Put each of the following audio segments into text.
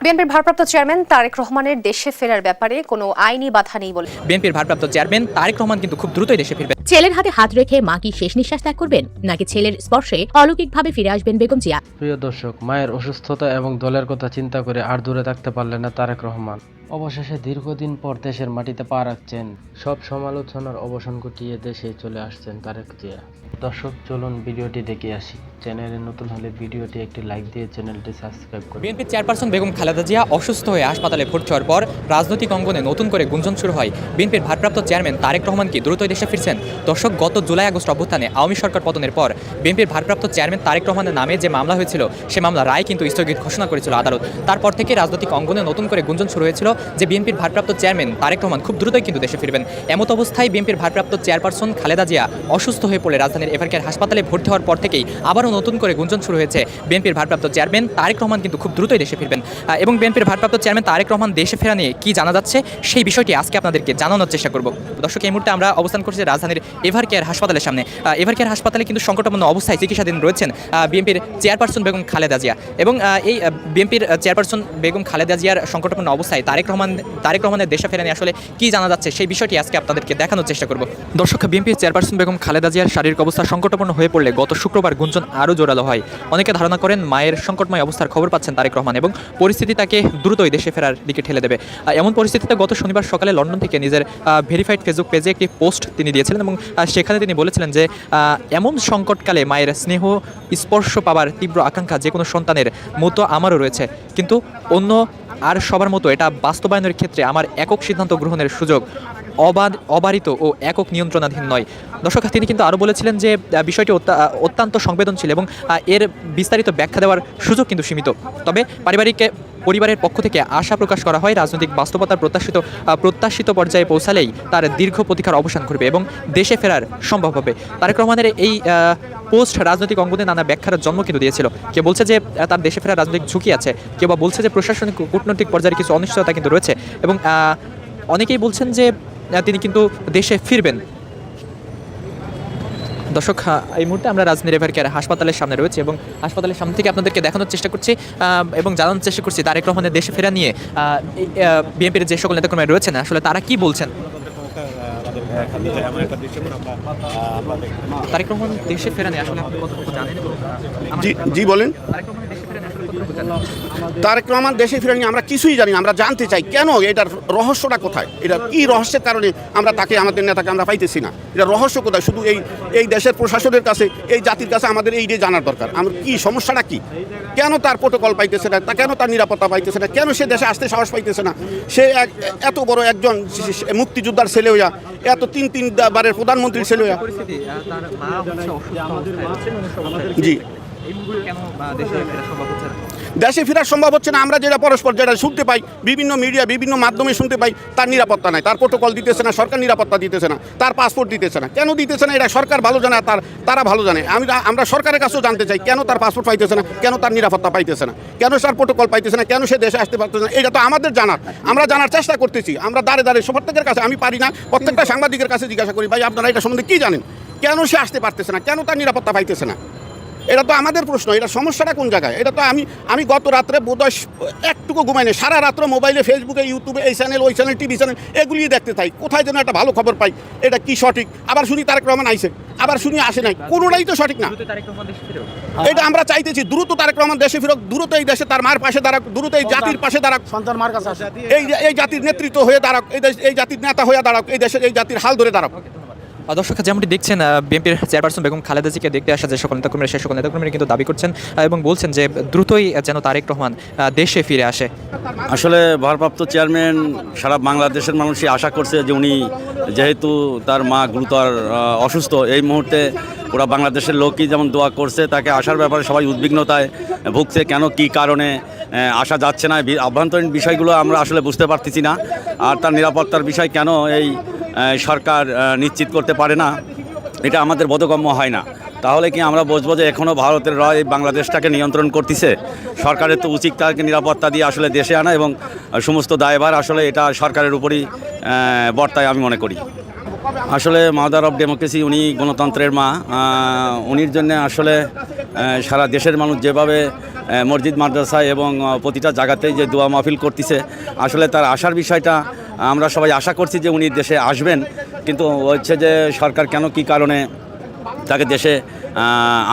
বিএনপির ভারপ্রাপ্ত চেয়ারম্যান তারেক রহমানের দেশে ফেরার ব্যাপারে কোনো আইনি বাধা নেই বলে বিএনপির ভারপ্রাপ্ত চেয়ারম্যান তারেক রহমান কিন্তু খুব দ্রুতই দেশে ফিরবেন। ছেলের হাতে হাত রেখে মা কি শেষ নিঃশ্বাস ত্যাগ করবেন, নাকি ছেলের স্পর্শে অলৌকিকভাবে ফিরে আসবেন বেগম জিয়া? প্রিয় দর্শক, মায়ের অসুস্থতা এবং দলের কথা চিন্তা করে আর দূরে থাকতে পারলেন না তারেক রহমান। অবশেষে দীর্ঘদিন পর দেশের মাটিতে পা রাখছেন। সব সমালোচনার অবসান ঘটিয়ে দেশে চলে আসছেন তারেক জিয়া। দর্শক, চলুন ভিডিওটি দেখে আসি। চ্যানেলে নতুন হলে ভিডিওটি একটি লাইক দিয়ে চ্যানেলটি সাবস্ক্রাইব করুন। বিএনপির চেয়ারপারসন বেগম খালেদা জিয়া অসুস্থ হয়ে হাসপাতালে ভর্তি হওয়ার পর রাজনৈতিক অঙ্গনে নতুন করে গুঞ্জন শুরু হয় বিএনপির ভারপ্রাপ্ত চেয়ারম্যান তারেক রহমান কি দ্রুতই দেশে ফিরছেন। দর্শক, গত জুলাই আগস্ট অভ্যুত্থানে আওয়ামী সরকার পতনের পর বিএনপির ভারপ্রাপ্ত চেয়ারম্যান তারেক রহমানের নামে যে মামলা হয়েছিল, সে মামলা রায় কিন্তু স্থগিত ঘোষণা করেছিল আদালত। তারপর থেকে রাজনৈতিক অঙ্গনে নতুন করে গুঞ্জন শুরু হয়েছিল যে বিএনপির ভারপ্রাপ্ত চেয়ারম্যান তারেক রহমান খুব দ্রুতই কিন্তু দেশে ফিরবেন। এমত অবস্থায় বিএনপির ভারপ্রাপ্ত চেয়ারপারসন খালেদা জিয়া অসুস্থ হয়ে পড়ে রাজধানীর এভারকেয়ার হাসপাতালে ভর্তি হওয়ার পর থেকেই আবারও নতুন করে গুঞ্জন শুরু হয়েছে বিএনপির ভারপ্রাপ্ত চেয়ারম্যান তারেক রহমান কিন্তু খুব দ্রুতই দেশে ফিরবেন। এবং বিএনপির ভারপ্রাপ্ত চেয়ারম্যান তারেক রহমান দেশে ফেরা নিয়ে কি জানা যাচ্ছে, সেই বিষয়টি আজকে আপনাদেরকে জানানোর চেষ্টা করব। দর্শক, এই মুহূর্তে আমরা অবস্থান করছি রাজধানীর এভারকেয়ার হাসপাতালের সামনে। এভারকেয়ার হাসপাতালে কিন্তু সংকটাপন্ন অবস্থায় চিকিৎসাধীন রয়েছেন বিএনপির চেয়ারপারসন বেগম খালেদা জিয়া। এবং এই বিএনপির চেয়ারপারসন বেগম খালেদা জিয়ার সংকটাপন্ন অবস্থায় তারেক রহমানের দেশে ফেরা নিয়ে আসলে কি জানা যাচ্ছে, সেই বিষয়টি আজকে আপনাদেরকে দেখানোর চেষ্টা করব। দর্শক, বিএনপির চেয়ারপারসন বেগম খালেদা জিয়ার শারীরিক অবস্থা সংকটাপন্ন হয়ে পড়লে গত শুক্রবার গুঞ্জন আরও জোরালো হয়। অনেকে ধারণা করেন মায়ের সংকটময় অবস্থার খবর পাচ্ছেন তারেক রহমান এবং পরিস্থিতি তাকে দ্রুতই দেশে ফেরার দিকে ঠেলে দেবে। এমন পরিস্থিতিতে গত শনিবার সকালে লন্ডন থেকে নিজের ভেরিফাইড ফেসবুক পেজে একটি পোস্ট তিনি দিয়েছিলেন এবং সেখানে তিনি বলেছিলেন যে এমন সংকটকালে মায়ের স্নেহ স্পর্শ পাবার তীব্র আকাঙ্ক্ষা যে কোনো সন্তানের মতো আমারও রয়েছে, কিন্তু অন্য আর সবার মতো এটা বাস্তবায়নের ক্ষেত্রে আমার একক সিদ্ধান্ত গ্রহণের সুযোগ অবারিত ও একক নিয়ন্ত্রণাধীন নয়। দর্শক, তিনি কিন্তু আরও বলেছিলেন যে বিষয়টি অত্যন্ত সংবেদনশীল এবং এর বিস্তারিত ব্যাখ্যা দেওয়ার সুযোগ কিন্তু সীমিত। তবে পরিবারের পক্ষ থেকে আশা প্রকাশ করা হয় রাজনৈতিক বাস্তবতার প্রত্যাশিত পর্যায়ে পৌঁছালেই তার দীর্ঘ প্রতীক্ষার অবসান ঘটবে এবং দেশে ফেরার সম্ভব হবে। তারেক রহমানের এই পোস্ট রাজনৈতিক অঙ্গনে নানা ব্যাখ্যার জন্ম কিন্তু দিয়েছিল। কেউ বলছে যে তার দেশে ফেরার রাজনৈতিক ঝুঁকি আছে, কেউ বা বলছে যে প্রশাসনিক কূটনৈতিক পর্যায়ে কিছু অনিশ্চয়তা কিন্তু রয়েছে এবং অনেকেই বলছেন যে তিনি কিন্তু দেশে ফিরবেন। দর্শক, এই মুহূর্তে আমরা রাজধানীর এভারকেয়ার হাসপাতালের সামনে রয়েছে এবং হাসপাতালের সামনে থেকে আপনাদেরকে দেখানোর চেষ্টা করছি এবং জানানোর চেষ্টা করছি তারেক রহমানের দেশে ফেরা নিয়ে বিএনপির যে সকল নেতাকর্মী রয়েছেন আসলে তারা কি বলছেন। তারেক রহমান দেশে ফেরা নিয়ে আসলে আপনি কতটুকু জানেন? জি বলেন। তারেক রহমান দেশে ফিরে নিয়ে আমরা কিছুই জানি না, আমরা জানতে চাই কেন, এটার রহস্যটা কোথায়, এটা কি রহস্যের কারণে আমরা আমাদের নেতাকে আমরা পাইতেছি না, এটা রহস্য কোথায়? শুধু এই দেশের প্রশাসনের কাছে, এই জাতির কাছে আমাদের এইটাই জানার দরকার, আমরা কি সমস্যাটা কি, কেন তার প্রোটোকল পাইতেছে না, কেন তার নিরাপত্তা পাইতেছে না, কেন সে দেশে আসতে সাহস পাইতেছে না। সে এত বড় একজন মুক্তিযোদ্ধার ছেলে হইয়া, এত তিনবারের প্রধানমন্ত্রীর ছেলে হইয়া। জি, দেশে ফেরা সম্ভব হচ্ছে না। আমরা যেটা পরস্পর যেটা শুনতে পাই, বিভিন্ন মিডিয়া বিভিন্ন মাধ্যমে শুনতে পাই, তার নিরাপত্তা নাই, তার প্রোটোকল দিতেছে না, সরকার নিরাপত্তা দিতেছে না, তার পাসপোর্ট দিতেছে না। কেন দিতেছে না এটা সরকার ভালো জানে, তারা ভালো জানে। আমরা সরকারের কাছেও জানতে চাই কেন তার পাসপোর্ট পাইতেছে না, কেন তার নিরাপত্তা পাইতেছে না, কেন তার প্রোটোকল পাইতেছে না, কেন সে দেশে আসতে পারতেছে না। এটা তো আমাদের জানার, আমরা জানার চেষ্টা করতেছি। আমরা দাঁড়ে প্রত্যেকের কাছে, আমি পারি না, প্রত্যেকটা সাংবাদিকের কাছে জিজ্ঞাসা করি, ভাই আপনারা এটা সম্বন্ধে কী জানেন, কেন সে আসতে পারতেছে না, কেন তার নিরাপত্তা পাইতেছে না। এটা তো আমাদের প্রশ্ন, এটা সমস্যাটা কোন জায়গায়। এটা তো আমি গত রাত্রে বোধহয় একটুকু ঘুমাইনি, সারা রাত্র মোবাইলে, ফেসবুকে, ইউটিউবে, এই চ্যানেল ওই চ্যানেল, টিভি চ্যানেল এগুলি দেখতে থাই, কোথায় যেন একটা ভালো খবর পাই, এটা কি সঠিক। আবার শুনি তারেক রহমান আইছে, আবার শুনি আসে নাই, কোনোটাই তো সঠিক না। এটা আমরা চাইতেছি দ্রুত তারেক রহমান দেশে ফিরুক, দ্রুত এই দেশে তার মার পাশে দাঁড়াক, দ্রুত এই জাতির পাশে দাঁড়াক, সন্তান মার কাছে এই জাতির নেতৃত্ব হয়ে দাঁড়াক, এই জাতির নেতা হয়ে দাঁড়াক, এই দেশের এই জাতির হাল ধরে দাঁড়াক। দর্শক, যেমনটি দেখছেন বিএনপির চেয়ারপারসন বেগম খালেদা জিয়াকে দেখতে আসা যে সকল নেতাকর্মীরা, সেই সকল নেতাকর্মীরা কিন্তু দাবি করছেন এবং বলছেন যে দ্রুতই যেন তারেক রহমান দেশে ফিরে আসে। আসলে ভারপ্রাপ্ত চেয়ারম্যান সারা বাংলাদেশের মানুষই আশা করছে যে উনি যেহেতু তার মা গুরুতর অসুস্থ, এই মুহূর্তে পুরা বাংলাদেশের লোকই যেমন দোয়া করছে, তাকে আসার ব্যাপারে সবাই উদ্বিগ্নতায় ভুগছে, কেন কি কারণে আসা যাচ্ছে না, আভ্যন্তরীণ বিষয়গুলো আমরা আসলে বুঝতে পারতেছি না। আর তার নিরাপত্তার বিষয় কেন এই সরকার নিশ্চিত করতে পারে না, এটা আমাদের বোধগম্য হয় না। তাহলে কি আমরা বুঝবো যে এখনও ভারতের রায় বাংলাদেশটাকে নিয়ন্ত্রণ করতেছে? সরকারের তো উচিত তাকে নিরাপত্তা দিয়ে আসলে দেশে আনা এবং সমস্ত দায়ভার আসলে এটা সরকারের উপরই বর্তায় আমি মনে করি। আসলে মাদার অফ ডেমোক্রেসি, উনি গণতন্ত্রের মা, উনির জন্য আসলে সারা দেশের মানুষ যেভাবে মসজিদ মাদ্রাসায় এবং প্রতিটা জায়গাতেই যে দোয়া মাহফিল করতেছে, আসলে তার আসার বিষয়টা আমরা সবাই আশা করছি যে উনি দেশে আসবেন, কিন্তু হচ্ছে যে সরকার কেন কী কারণে তাকে দেশে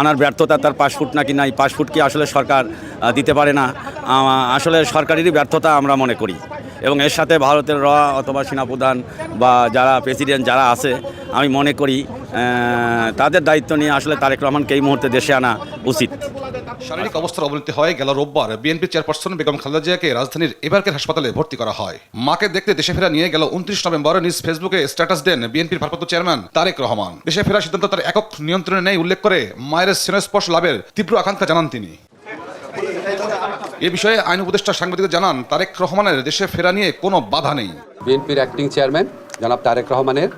আনার ব্যর্থতা, তার পাসপোর্ট নাকি নাই, পাসপোর্ট কি আসলে সরকার দিতে পারে না, আসলে সরকারেরই ব্যর্থতা আমরা মনে করি। এবং এর সাথে ভারতের অথবা সেনাপ্রধান বা যারা প্রেসিডেন্ট যারা আছে, আমি মনে করি তাদের দায়িত্ব নিয়ে আসলে তারেক রহমানকে এই মুহূর্তে দেশে আনা উচিত। শারীরিক অবস্থার অবনতি হয় গেল রোববার বিএনপি চেয়ারপারসন বেগম খালেদা জিয়াকে রাজধানীর এভারকেয়ার হাসপাতালে ভর্তি করা হয়। মাকে দেখতে দেশে ফেরা নিয়ে গেল 29 নভেম্বর নিজ ফেসবুকে স্ট্যাটাস দেন বিএনপির ভারপ্রাপ্ত চেয়ারম্যান তারেক রহমান। দেশে ফেরার সিদ্ধান্ত তার একক নিয়ন্ত্রণে নেই উল্লেখ করে মায়ের স্নেহস্পর্শ লাভের তীব্র আকাঙ্ক্ষা জানান তিনি। এ বিষয়ে আইন উপদেষ্টা সাংবাদিকদের জানান, তারেক রহমানের দেশে ফেরা নিয়ে কোনো বাধা নেই। বিএনপির অ্যাক্টিং চেয়ারম্যান জনাব তারেক রহমানের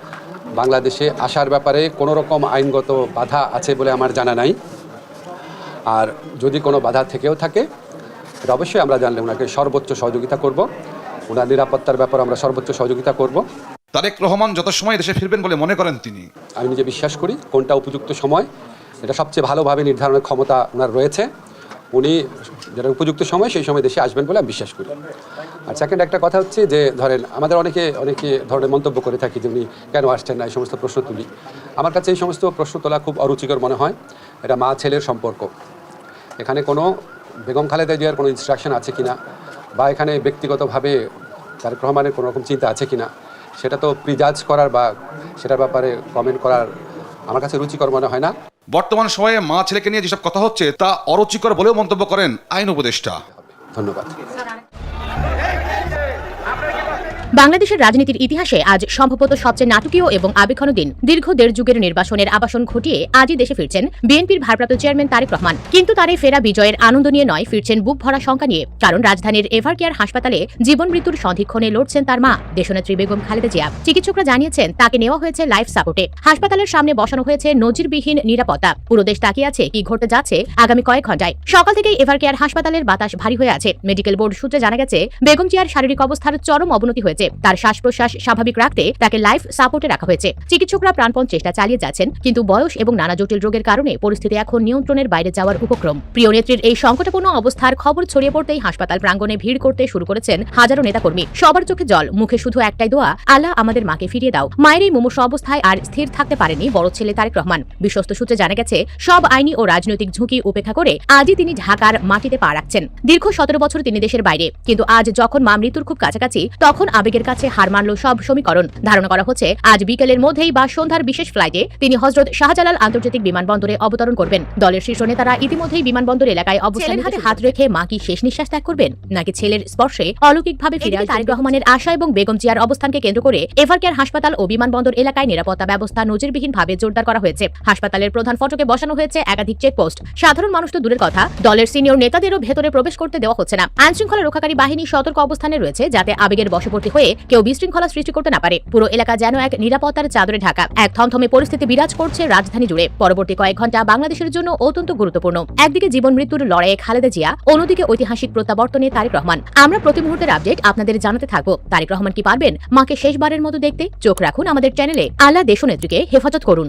বাংলাদেশে আসার ব্যাপারে কোনো রকম আইনগত বাধা আছে বলে আমার জানা নাই। আর যদি কোনো বাধা থেকেও থাকে, এটা অবশ্যই আমরা জানলে ওনাকে সর্বোচ্চ সহযোগিতা করব, ওনার নিরাপত্তার ব্যাপারে আমরা সর্বোচ্চ সহযোগিতা করব। তারেক রহমান যত সময় দেশে ফিরবেন বলে মনে করেন তিনি। আমি নিজে বিশ্বাস করি কোনটা উপযুক্ত সময়, এটা সবচেয়ে ভালোভাবে নির্ধারণের ক্ষমতা ওনার রয়েছে। উনি যেটা উপযুক্ত সময় সেই সময় দেশে আসবেন বলে আমি বিশ্বাস করি। আর সেকেন্ড একটা কথা হচ্ছে যে ধরেন আমাদের অনেকে ধরনের মন্তব্য করে থাকি যে উনি কেন আসছেন না, এই সমস্ত প্রশ্ন তুলি। আমার কাছে এই সমস্ত প্রশ্ন তোলা খুব অরুচিকর মনে হয়। এটা মা ছেলের সম্পর্ক, এখানে কোনো বেগম খালেদা জিয়ার কোনো ইনস্ট্রাকশন আছে কিনা বা এখানে ব্যক্তিগতভাবে তারেক রহমানের কোনো রকম চিন্তা আছে কিনা, সেটা তো প্রিজাজ করার বা সেটার ব্যাপারে কমেন্ট করার আমার কাছে রুচিকর মনে হয় না। বর্তমান সময়ে মা ছেলেকে নিয়ে যেসব কথা হচ্ছে তা অরুচিকর বলেও মন্তব্য করেন আইন উপদেষ্টা। ধন্যবাদ। বাংলাদেশের রাজনীতির ইতিহাসে আজ সম্ভবত সবচেয়ে নাটকীয় এবং আবেগঘন দিন। দীর্ঘ 1.5 যুগের নির্বাসনের আবাসন ঘটিয়ে আজই দেশে ফিরছেন বিএনপির ভারপ্রাপ্ত চেয়ারম্যান তারেক রহমান। কিন্তু তার এই ফেরা বিজয়ের আনন্দ নিয়ে নয়, ফিরছেন বুক ভরা শঙ্কা নিয়ে। কারণ রাজধানীর এভারকেয়ার হাসপাতালে জীবন মৃত্যুর সন্ধিক্ষণে লড়ছেন তার মা দেশনেত্রী বেগম খালেদা জিয়া। চিকিৎসকরা জানিয়েছেন তাকে নেওয়া হয়েছে লাইফ সাপোর্টে। হাসপাতালের সামনে বসানো হয়েছে নজিরবিহীন নিরাপত্তা। পুরো দেশ তাকিয়ে আছে কি ঘটতে যাচ্ছে আগামী কয়েক ঘন্টায়। সকাল থেকেই এভারকেয়ার হাসপাতালের বাতাস ভারী হয়ে আছে। মেডিকেল বোর্ড সূত্রে জানা গেছে বেগম জিয়ার শারীরিক অবস্থার চরম অবনতি হয়েছে। তার শ্বাস-প্রশ্বাস স্বাভাবিক রাখতে তাকে লাইফ সাপোর্টে রাখা হয়েছে। চিকিৎসকরা প্রাণপণ চেষ্টা চালিয়ে যাচ্ছেন, কিন্তু বয়স এবং নানা জটিল রোগের কারণে পরিস্থিতি এখন নিয়ন্ত্রণের বাইরে যাওয়ার উপক্রম। প্রিয় নেত্রীর এই সংকটাপন্ন অবস্থার খবর ছড়িয়ে পড়তেই হাসপাতাল প্রাঙ্গণে ভিড় করতে শুরু করেছেন হাজারো নেতাকর্মী। সবার চোখে জল, মুখে শুধু একটাই দোয়া, আল্লাহ আমাদের মাকে ফিরিয়ে দাও। মায়ের এই মুমূর্ষু অবস্থায় আর স্থির থাকতে পারেনি বড় ছেলে তারেক রহমান। বিশ্বস্ত সূত্রে জানা গেছে সব আইনি ও রাজনৈতিক ঝুঁকি উপেক্ষা করে আজই তিনি ঢাকার মাটিতে পা রাখছেন। দীর্ঘ 17 বছর তিনি দেশের বাইরে, কিন্তু আজ যখন মা মৃত্যুর খুব কাছাকাছি, তখন আবেগের কাছে হার মানল সব সমীকরণ। ধারণা করা হচ্ছে আজ বিকেলের মধ্যেই বা সন্ধ্যার বিশেষ ফ্লাইটে তিনি হযরত শাহজালাল আন্তর্জাতিক বিমানবন্দরে অবতরণ করবেন। দলের শীর্ষ নেতারা ইতিমধ্যেই বিমানবন্দর এলাকায় অবস্থান হাতে হাত রেখে মা কি শেষ নিঃশ্বাস ত্যাগ করবেন, নাকি ছেলের স্পর্শে অলৌকিকভাবে ফিরে আসবেন তারেক রহমানের আশা এবং বেগম জিয়ার অবস্থানকে কেন্দ্র করে এভারকেয়ার হাসপাতাল ও বিমানবন্দর এলাকায় নিরাপত্তা ব্যবস্থা নজিরবিহীনভাবে জোরদার করা হয়েছে। হাসপাতালের প্রধান ফটকে বসানো হয়েছে একাধিক চেকপোস্ট। সাধারণ মানুষ তো দূরের কথা, দলের সিনিয়র নেতাদেরও ভেতরে প্রবেশ করতে দেওয়া হচ্ছে না। আইনশৃঙ্খলা রক্ষাকারী বাহিনী সতর্ক অবস্থানে রয়েছে যাতে আবেগের বশবর্তী হয়ে কেউ বিশৃঙ্খলা সৃষ্টি করতে না পারে। পুরো এলাকা যেন এক নিরাপত্তার চাদরে ঢাকা। এক থমথমে পরিস্থিতি বিরাজ করছে রাজধানী জুড়ে। পরবর্তী কয়েক ঘন্টা বাংলাদেশের জন্য অত্যন্ত গুরুত্বপূর্ণ। একদিকে জীবন মৃত্যুর লড়াইয়ে খালেদা জিয়া, অন্যদিকে ঐতিহাসিক প্রত্যাবর্তনে তারেক রহমান। আমরা প্রতি মুহূর্তের আপডেট আপনাদের জানাতে থাকবো। তারেক রহমান কি পারবেন মাকে শেষবারের মতো দেখতে? চোখ রাখুন আমাদের চ্যানেলে। আল্লাহ দেশনেত্রীকে হেফাজত করুন।